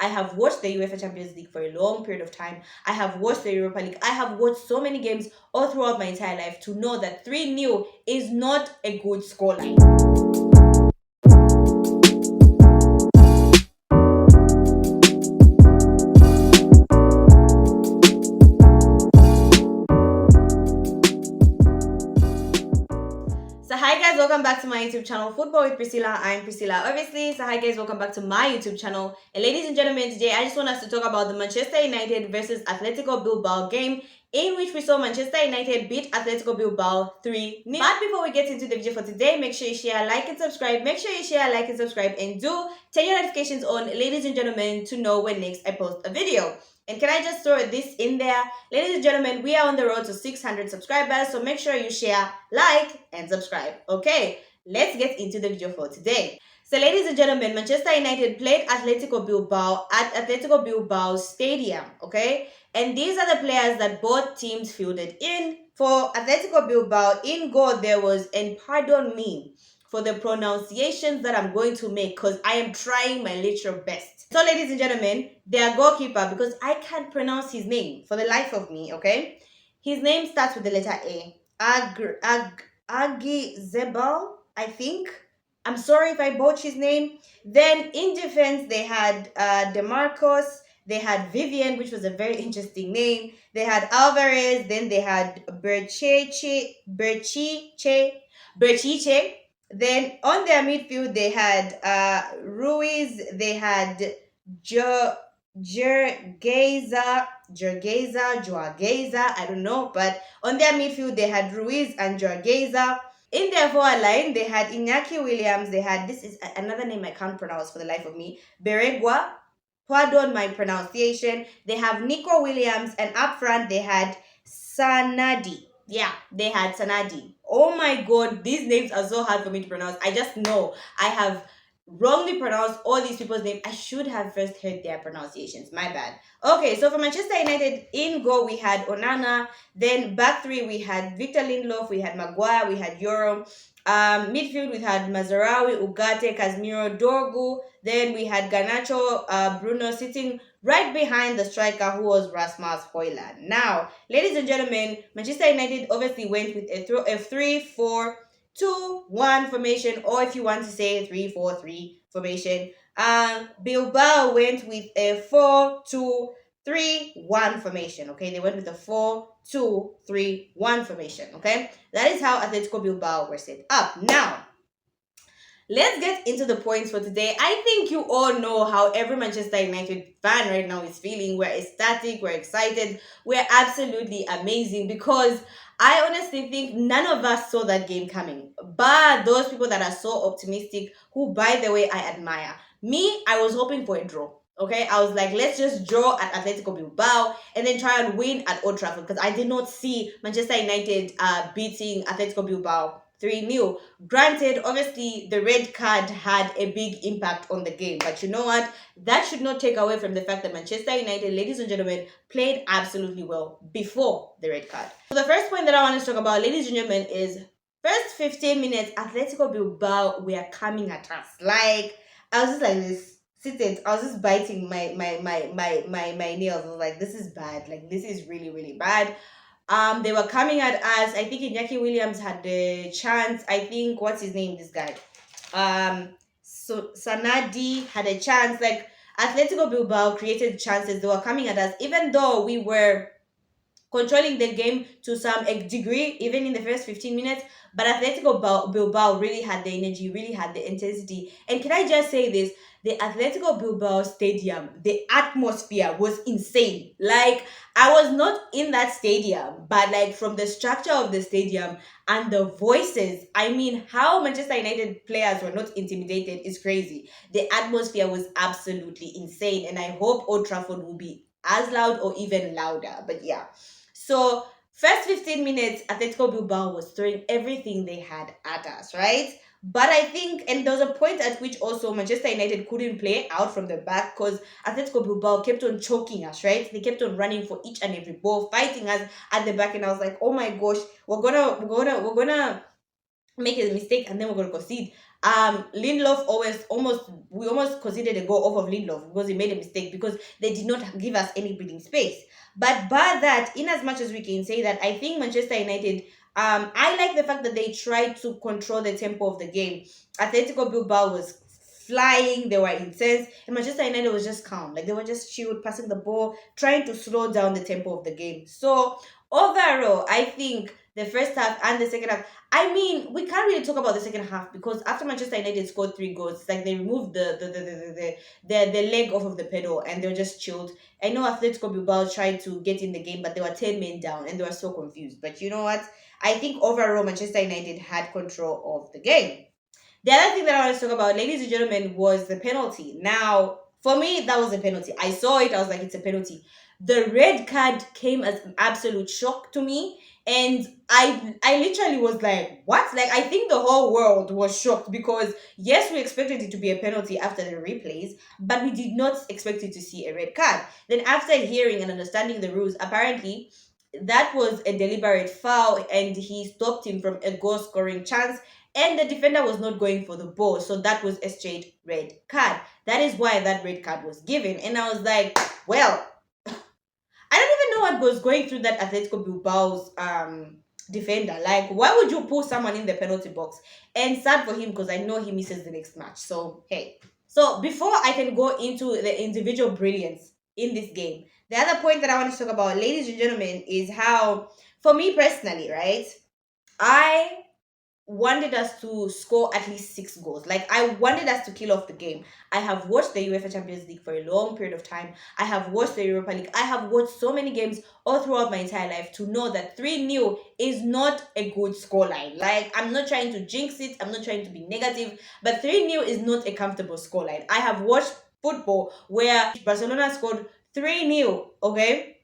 I have watched the UEFA Champions League for a long period of time. I have watched the Europa League. I have watched so many games all throughout my entire life to know that 3-0 is not a good scoreline. So hi guys, welcome back to my YouTube channel, Football with Priscilla. I'm Priscilla, obviously. So hi guys, welcome back to my YouTube channel. And ladies and gentlemen, today I just want us to talk about the Manchester United versus Atletico Bilbao game in which we saw Manchester United beat Atletico Bilbao 3-0. But before we get into the video for today, make sure you share, like, and subscribe. Make sure you share, like, and subscribe, and do turn your notifications on, ladies and gentlemen, to know when next I post a video. And can I just throw this in there? Ladies and gentlemen, we are on the road to 600 subscribers, so make sure you share, like, and subscribe. Okay, let's get into the video for today. So ladies and gentlemen, Manchester United played Atletico Bilbao at Atletico Bilbao Stadium, okay? And these are the players that both teams fielded in. For Atletico Bilbao, in goal there was, and pardon me for the pronunciations that I'm going to make because I am trying my literal best. So ladies and gentlemen, their goalkeeper, because I can't pronounce his name for the life of me, okay? His name starts with the letter A. Agi Zebal, I think. I'm sorry if I botched his name. Then in defense, they had DeMarcos, they had Vivian, which was a very interesting name. They had Alvarez, then they had Berchiche. Then on their midfield, they had Ruiz, they had Juargeza, I don't know, but on their midfield, they had Ruiz and Juargeza. In their forward line, they had Iñaki Williams, they had, this is another name I can't pronounce for the life of me, Beregua, pardon my pronunciation. They have Nico Williams, and up front, they had Sanadi. Yeah, they had Sanadi. Oh my god, these names are so hard for me to pronounce. I just know I have wrongly pronounced all these people's names. I should have first heard their pronunciations. My bad. Okay, so for Manchester United, in goal we had Onana. Then back three we had Victor Lindelof, we had Maguire, we had Euro. Midfield we had Mazarawi, Ugarte, Casemiro, Dorgu. Then we had Garnacho, Bruno sitting right behind the striker who was Rasmus Højlund. Now, ladies and gentlemen, Manchester United obviously went with a 3-4-2-1 formation, or if you want to say 3-4-3 formation. Bilbao went with a 4-2-3-1 formation. Okay, they went with a 4-2-3-1 formation. Okay, that is how Atletico Bilbao were set up. Now, let's get into the points for today. I think you all know how every Manchester United fan right now is feeling. We're ecstatic, we're excited, we're absolutely amazing because I honestly think none of us saw that game coming. But those people that are so optimistic, who by the way I admire. Me, I was hoping for a draw. Okay, I was like, let's just draw at Atletico Bilbao and then try and win at Old Trafford because I did not see Manchester United beating Atletico Bilbao 3-0. Granted, obviously, the red card had a big impact on the game. But you know what? That should not take away from the fact that Manchester United, ladies and gentlemen, played absolutely well before the red card. So the first point that I want to talk about, ladies and gentlemen, is first 15 minutes, Atletico Bilbao were coming at us. Like, I was just like this. I was just biting my nails. I was like, this is bad. Like, this is really, really bad. They were coming at us. I think Iñaki Williams had the chance. I think, what's his name, this guy? So Sanadi had a chance. Like, Atletico Bilbao created chances. They were coming at us, even though we were controlling the game to some degree, even in the first 15 minutes. But Atletico Bilbao really had the energy, really had the intensity. And can I just say this? The Atletico Bilbao stadium, the atmosphere was insane. Like, I was not in that stadium, but like from the structure of the stadium and the voices, I mean, how Manchester United players were not intimidated is crazy. The atmosphere was absolutely insane. And I hope Old Trafford will be as loud or even louder. But yeah. So first 15 minutes, Atletico Bilbao was throwing everything they had at us, right? But I think, and there was a point at which also Manchester United couldn't play out from the back because Atletico Bilbao kept on choking us, right? They kept on running for each and every ball, fighting us at the back, and I was like, oh my gosh, we're gonna make a mistake and then we're gonna concede. Lindelof almost we almost considered a goal off of Lindelof because he made a mistake because they did not give us any breathing space. But by that, in as much as we can say that, I think Manchester United, I like the fact that they tried to control the tempo of the game. Atletico Bilbao was flying, they were intense, and Manchester United was just calm. Like they were just chilled, passing the ball, trying to slow down the tempo of the game. So overall, I think the first half and the second half. I mean, we can't really talk about the second half because after Manchester United scored 3 goals, it's like they removed the leg off of the pedal and they were just chilled. I know Atletico Bilbao tried to get in the game, but they were 10 men down and they were so confused. But you know what? I think overall Manchester United had control of the game. The other thing that I want to talk about, ladies and gentlemen, was the penalty. Now, for me, that was a penalty. I saw it, I was like, it's a penalty. The red card came as an absolute shock to me. And I literally was like, what? Like I think the whole world was shocked because yes, we expected it to be a penalty after the replays, but we did not expect it to see a red card. Then after hearing and understanding the rules, apparently that was a deliberate foul and he stopped him from a goal scoring chance, and the defender was not going for the ball, so that was a straight red card. That is why that red card was given. And I was like, well, I don't even know what was going through that Atletico Bilbao's defender. Like, why would you pull someone in the penalty box? And sad for him because I know he misses the next match. So hey. So before I can go into the individual brilliance in this game, the other point that I want to talk about, ladies and gentlemen, is how, for me personally, right? I wanted us to score at least 6 goals. Like I wanted us to kill off the game. I have watched the UEFA Champions League for a long period of time. I have watched the Europa League. I have watched so many games all throughout my entire life to know that 3-0 is not a good scoreline. Like I'm not trying to jinx it. I'm not trying to be negative, but 3-0 is not a comfortable scoreline. I have watched football where Barcelona scored 3-0, okay,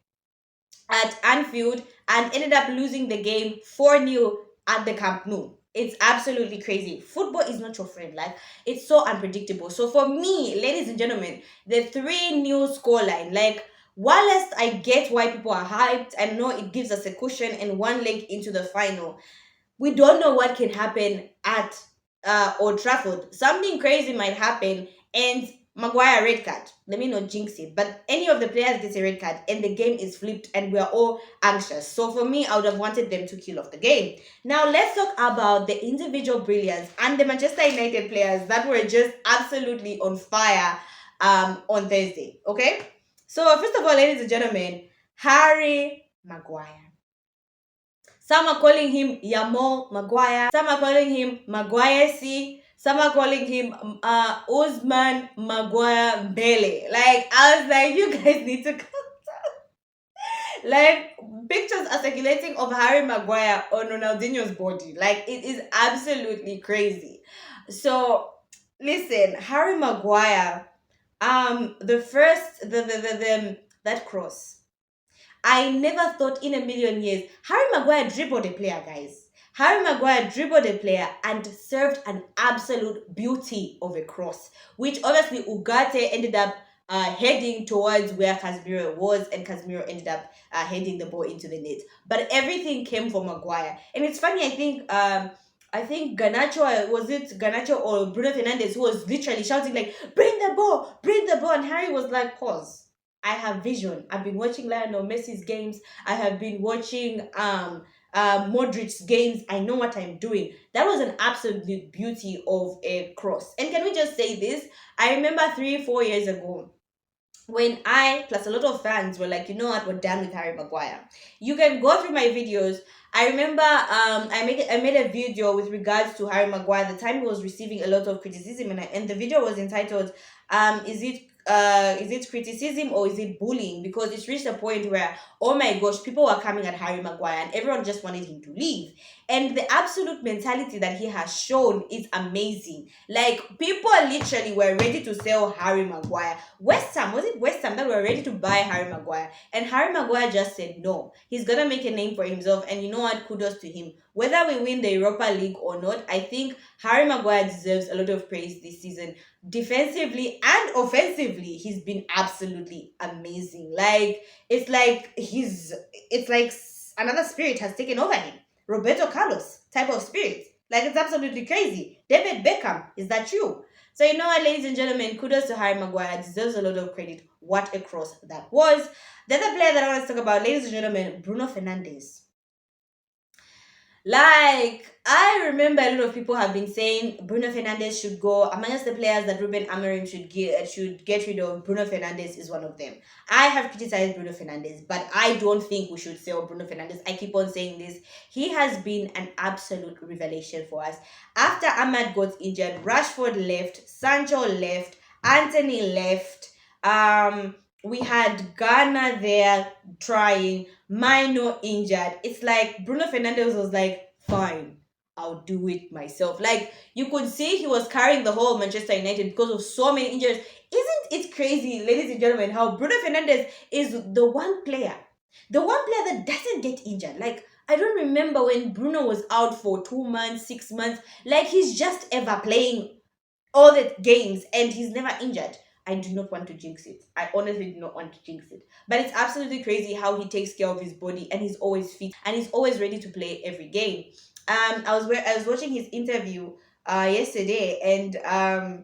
at Anfield and ended up losing the game 4-0 at the Camp Nou. It's absolutely crazy. Football is not your friend. Like, it's so unpredictable. So, for me, ladies and gentlemen, the 3-0 scoreline, like, whilst I get why people are hyped, I know it gives us a cushion and one leg into the final, we don't know what can happen at Old Trafford. Something crazy might happen, and Maguire red card. Let me not jinx it, but any of the players gets a red card, and the game is flipped, and we are all anxious. So for me, I would have wanted them to kill off the game. Now let's talk about the individual brilliance and the Manchester United players that were just absolutely on fire on Thursday. Okay, so first of all, ladies and gentlemen, Harry Maguire. Some are calling him Yamal Maguire. Some are calling him Maguire C. Some are calling him Usman Maguire Bele. Like, I was like, you guys need to like, pictures are circulating of Harry Maguire on Ronaldinho's body. Like, it is absolutely crazy. So, listen, Harry Maguire, the first, that cross. I never thought in a million years. Harry Maguire dribbled a player, guys. Harry Maguire dribbled a player and served an absolute beauty of a cross, which obviously Ugarte ended up heading towards where Casemiro was, and Casemiro ended up heading the ball into the net. But everything came from Maguire, and it's funny. I think Ganacho, was it Ganacho or Bruno Fernandes, who was literally shouting like, bring the ball," and Harry was like, pause. I have vision. I've been watching Lionel Messi's games. I have been watching Modric's games. I know what I'm doing. That was an absolute beauty of a cross. And can we just say this? I remember 3-4 years ago when I plus a lot of fans were like, you know what, we're done with Harry Maguire. You can go through my videos. I remember I made a video with regards to Harry Maguire. The time he was receiving a lot of criticism, and the video was entitled is it criticism or is it bullying? Because it's reached a point where, oh my gosh, people were coming at Harry Maguire and everyone just wanted him to leave. And the absolute mentality that he has shown is amazing. Like, people literally were ready to sell Harry Maguire. West Ham, was it West Ham that were ready to buy Harry Maguire? And Harry Maguire just said no. He's gonna make a name for himself, and you know what? Kudos to him. Whether we win the Europa League or not, I think Harry Maguire deserves a lot of praise this season. Defensively and offensively, he's been absolutely amazing. Like, it's like another spirit has taken over him. Roberto Carlos type of spirit. Like, it's absolutely crazy. David Beckham, is that you? So you know what, ladies and gentlemen, kudos to Harry Maguire. Deserves a lot of credit. What a cross that was. The other player that I want to talk about, ladies and gentlemen, Bruno Fernandes. Like, I remember a lot of people have been saying Bruno Fernandes should go. Amongst the players that Ruben Amorim should get rid of, Bruno Fernandes is one of them. I have criticized Bruno Fernandes, but I don't think we should sell Bruno Fernandes. I keep on saying this. He has been an absolute revelation for us. After Ahmad got injured, Rashford left, Sancho left, Anthony left. We had Ghana there trying. Mino injured. It's like Bruno Fernandes was like, fine, I'll do it myself. Like you could see he was carrying the whole Manchester United because of so many injuries. Isn't it crazy, ladies and gentlemen, how Bruno Fernandes is the one player that doesn't get injured? Like I don't remember when Bruno was out for 2 months, 6 months. Like he's just ever playing all the games and he's never injured. I do not want to jinx it. I honestly do not want to jinx it. But it's absolutely crazy how he takes care of his body and he's always fit and he's always ready to play every game. I was watching his interview yesterday and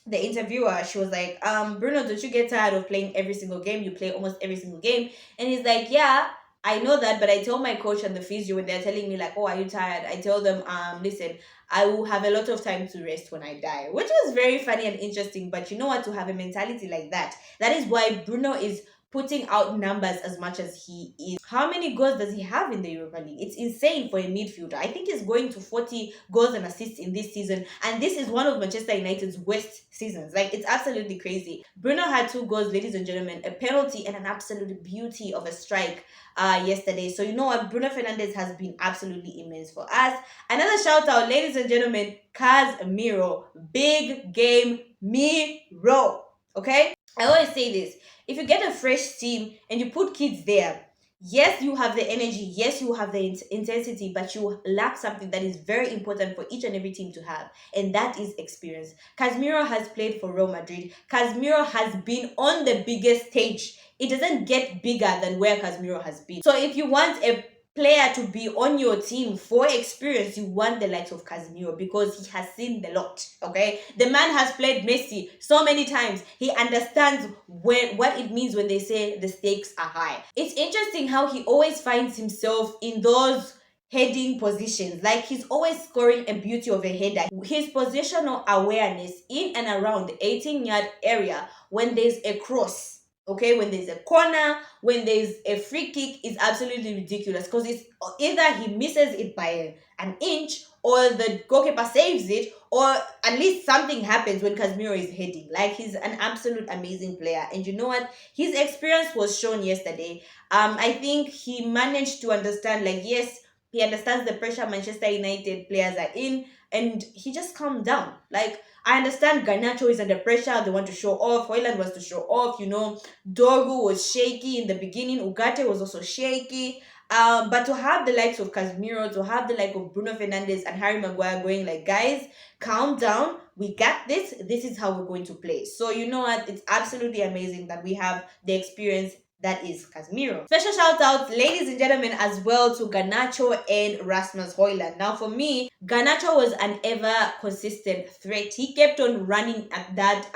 the interviewer, she was like, Bruno, don't you get tired of playing every single game? You play almost every single game. And he's like, yeah, I know that, but I tell my coach and the physio when they're telling me like, oh, are you tired? I tell them, listen, I will have a lot of time to rest when I die, which was very funny and interesting. But you know what? To have a mentality like that, that is why Bruno is putting out numbers as much as he is. How many goals does he have in the Europa League? It's insane for a midfielder. I think he's going to 40 goals and assists in this season, and this is one of Manchester United's worst seasons. Like, it's absolutely crazy. Bruno had 2 goals, ladies and gentlemen, a penalty and an absolute beauty of a strike yesterday. So you know what? Bruno Fernandes has been absolutely immense for us. Another shout out, ladies and gentlemen, Casemiro. Big game Miro. Okay? I always say this. If you get a fresh team and you put kids there, yes, you have the energy, yes, you have the intensity, but you lack something that is very important for each and every team to have, and that is experience. Casemiro has played for Real Madrid. Casemiro has been on the biggest stage. It doesn't get bigger than where Casemiro has been. So if you want a player to be on your team for experience, you want the likes of Casemiro because he has seen the lot. Okay, the man has played Messi so many times. He understands what it means when they say the stakes are high. It's interesting how he always finds himself in those heading positions. Like he's always scoring a beauty of a header. His positional awareness in and around the 18-yard area when there's a cross, okay, when there's a corner, when there's a free kick, is absolutely ridiculous because it's either he misses it by an inch or the goalkeeper saves it, or at least something happens when Casemiro is heading. Like he's an absolute amazing player, and you know what? His experience was shown yesterday. I think he managed to understand. Like yes, he understands the pressure Manchester United players are in, and he just calmed down. Like I understand Garnacho is under pressure. They want to show off. Hoyland was to show off. You know, Dogu was shaky in the beginning. Ugarte was also shaky. But to have the likes of Casemiro, to have the like of Bruno Fernandes and Harry Maguire going like, guys, calm down. We got this. This is how we're going to play. So you know what? It's absolutely amazing that we have the experience that is Casemiro. Special shout out, ladies and gentlemen, as well to Garnacho and Rasmus Hoyland. Now, for me, Garnacho was an ever consistent threat. He kept on running at that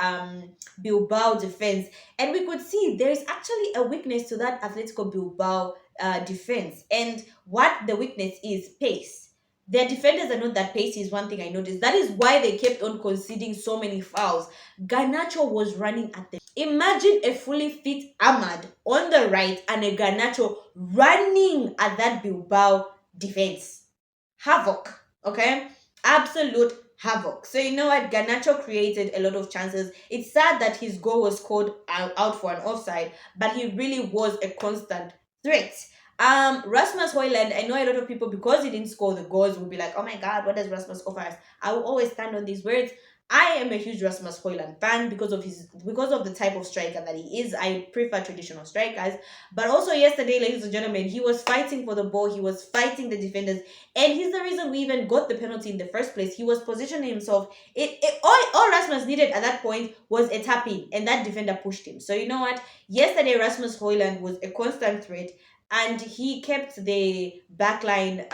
Bilbao defense, and we could see there is actually a weakness to that Atletico Bilbao defense. And what the weakness is, pace. Their defenders are not that pacey is one thing I noticed. That is why they kept on conceding so many fouls. Garnacho was running at them. Imagine a fully fit Ahmad on the right and a Garnacho running at that Bilbao defense. Havoc, okay? Absolute havoc. So you know what? Garnacho created a lot of chances. It's sad that his goal was scored out for an offside, but he really was a constant threat. Rasmus Hoyland, I know a lot of people, because he didn't score the goals, will be like, oh my god, what does Rasmus offer us? I will always stand on these words. I am a huge Rasmus Hoyland fan because of the type of striker that he is. I prefer traditional strikers. But also yesterday, ladies and gentlemen, he was fighting for the ball. He was fighting the defenders. And he's the reason we even got the penalty in the first place. He was positioning himself. All Rasmus needed at that point was a tap in, and that defender pushed him. So you know what? Yesterday, Rasmus Hoyland was a constant threat, and he kept the backline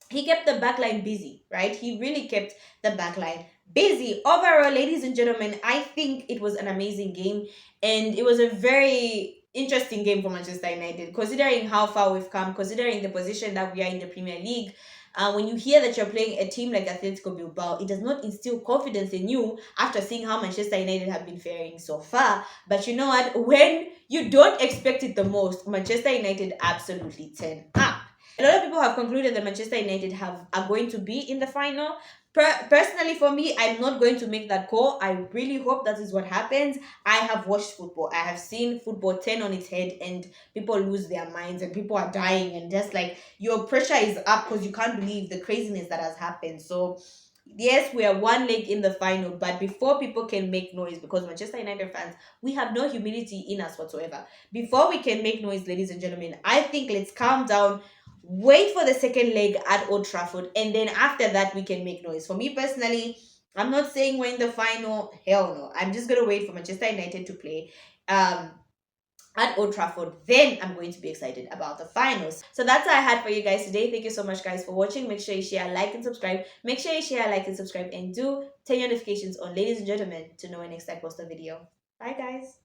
he kept the backline busy, right? He really kept the backline busy. Overall, ladies and gentlemen, I think it was an amazing game, and it was a very interesting game for Manchester United, considering how far we've come, considering the position that we are in the Premier League. When you hear that you're playing a team like Atletico Bilbao, it does not instill confidence in you after seeing how Manchester United have been faring so far. But you know what? When you don't expect it the most, Manchester United absolutely turn up. A lot of people have concluded that Manchester United are going to be in the final. Personally, for me, I'm not going to make that call. I really hope that is what happens. I have watched football. I have seen football turn on its head, and people lose their minds, and people are dying, and just like your pressure is up because you can't believe the craziness that has happened. So yes, we are one leg in the final, but before people can make noise, because Manchester United fans, we have no humility in us whatsoever. Before we can make noise, ladies and gentlemen, I think let's calm down, wait for the second leg at Old Trafford, and then after that we can make noise. For me personally, I'm not saying we're in the final. Hell no. I'm just gonna wait for Manchester United to play. At Old Trafford, then I'm going to be excited about the finals. So that's all I had for you guys today. Thank you so much, guys, for watching. Make sure you share, like, and subscribe. Make sure you share, like, and subscribe, and do turn your notifications on, ladies and gentlemen, to know when next I post a video. Bye, guys.